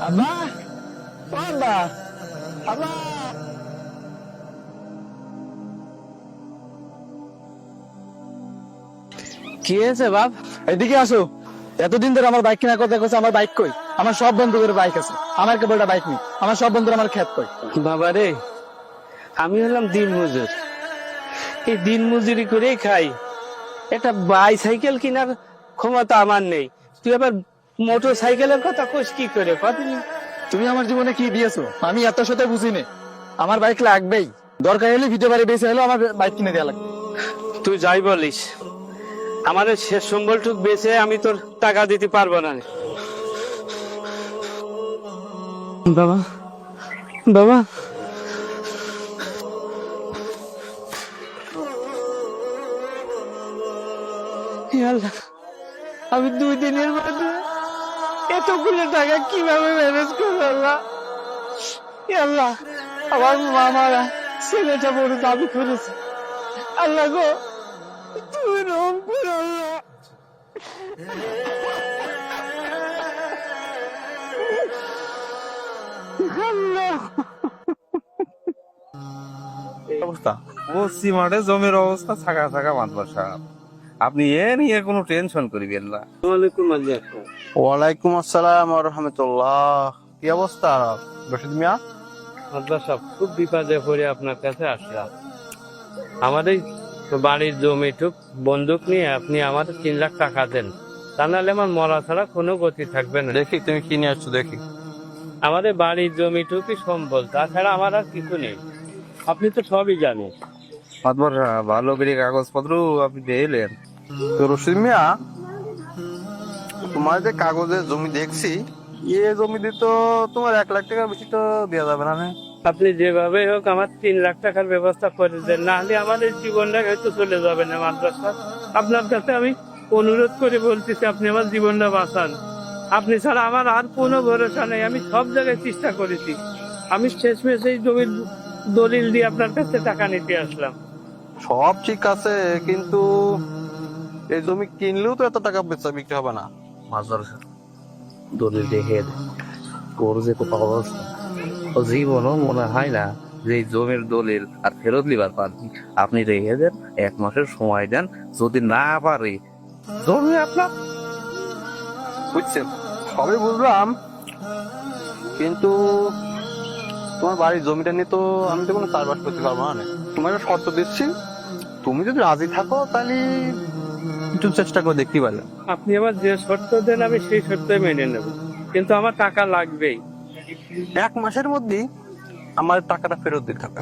আব্বা, ও আব্বা, আব্বা। কি হয়েছে বাপ? এদিকে আসো। এতদিন ধরে আমার বাইক কেনার কথা কইছে, আমার বাইক কই? আমার সব বন্ধুদের বাইক আছে, আমার কেবল একটা বাইক নেই। আমার সব বন্ধুরা আমার খেত কই? বাবা রে, আমি হলাম দিন মজুর। এই দিন মজুরি করেই খাই। একটা বাইসাইকেল কেনার ক্ষমতা আমার নেই। তুই আবার মোটর সাইকেলের কথা কইস কি করে? তুমি আমার জীবনে কি দিয়েছো আমি এত সাথে বুঝিনি। আমার বাইক লাগবেই, দরকার হলে ভিডিও বাড়ি বেঁচে হলেও আমার বাইক কিনে দেওয়া লাগবে। তুই যাই বলিস, আমাদের শেষ সম্বলটুক বেচে আমি তোর টাকা দিতে পারবো না। বাবা, বাবা, হে আল্লাহ, আমি 2 দিনের মধ্যে এতগুলো টাকা কিভাবে ম্যানেজ করবো? আল্লাহ, হে আল্লাহ, আমার মামারা ছেলেটা বড় দাবি করেছে। আল্লাহ গো, তুমি রং করো আল্লাহ। অবস্থা পশ্চিম মাঠে জমির অবস্থা থাকা থাকা মাতবার সাহেব, আপনি এ নিয়ে কোনো টেনশন করিবেন না। ওয়ালাইকুম আসসালাম ওয়া রাহমাতুল্লাহ। কি অবস্থা রশিদ মিয়া? খুব বিপদে পড়ে আপনার কাছে আসলাম। আমাদের বাড়ির জমিটুক বন্দুক নিয়ে আপনি আমাদের 3 লাখ টাকা দেন, তা নাহলে আমার মরা ছাড়া কোনো গতি থাকবে না। দেখি তুমি কি নিয়ে আসছো দেখি। আমাদের বাড়ির জমিটুকুই সম্বল, তাছাড়া আমার আর কিছু নেই। আপনি তো সবই জানেন। মাতবার সাহেব, ভালো করে কাগজপত্র আপনি দিলেন তো। রশিদ মিয়া, তোমার যে কাগজের জমি দেখছি, এ জমি দিয়ে তো তোমার 1 লাখ টাকার বেশি তো দেওয়া যাবে না। আপনি যেভাবে হোক আমার 3 লাখ টাকার ব্যবস্থা করে দেন, না হলে আমাদের জীবনটা হয়তো চলে যাবে না। মাদ্রাসা, আপনার কাছে আমি অনুরোধ করে বলতেছি, আপনি আমার জীবনটা বাঁচান। আপনি ছাড়া আমার আর কোনো ভরসা নেই। আমি সব জায়গায় চেষ্টা করেছি। আমি শেষমেশ এই জমির দলিল দিয়ে আপনার কাছে টাকা নিতে আসলাম। সব ঠিক আছে, কিন্তু এই জমি কিনলেও তো এত টাকা বেচা বিক্রি হবে না। মাজার দলিল রেখে তোর যে কোপা অবস্থা, ও জীবনও মনে হয় না যে এই জমির দলিল আর ফেরত লিবার পারবি। আপনি রেখে দেন, 1 মাসের সময় দেন, যদি না পারি জমি আপনার। বুঝছেন, সবই বুঝলাম, কিন্তু তোমার বাড়ির জমিটা নিয়ে তো আমি তো কোনো চাষবাস করতে পারবো না। তোমার একটা শর্ত দিচ্ছি, তুমি যদি রাজি থাকো তাহলে একটু চেষ্টা করে দেখতে পারলে। আপনি আবার যে শর্ত দেন আমি সেই শর্তই মেনে নেব, কিন্তু আমার টাকা লাগবেই। 1 মাসের মধ্যেই আমার টাকাটা ফেরত দিতে হবে।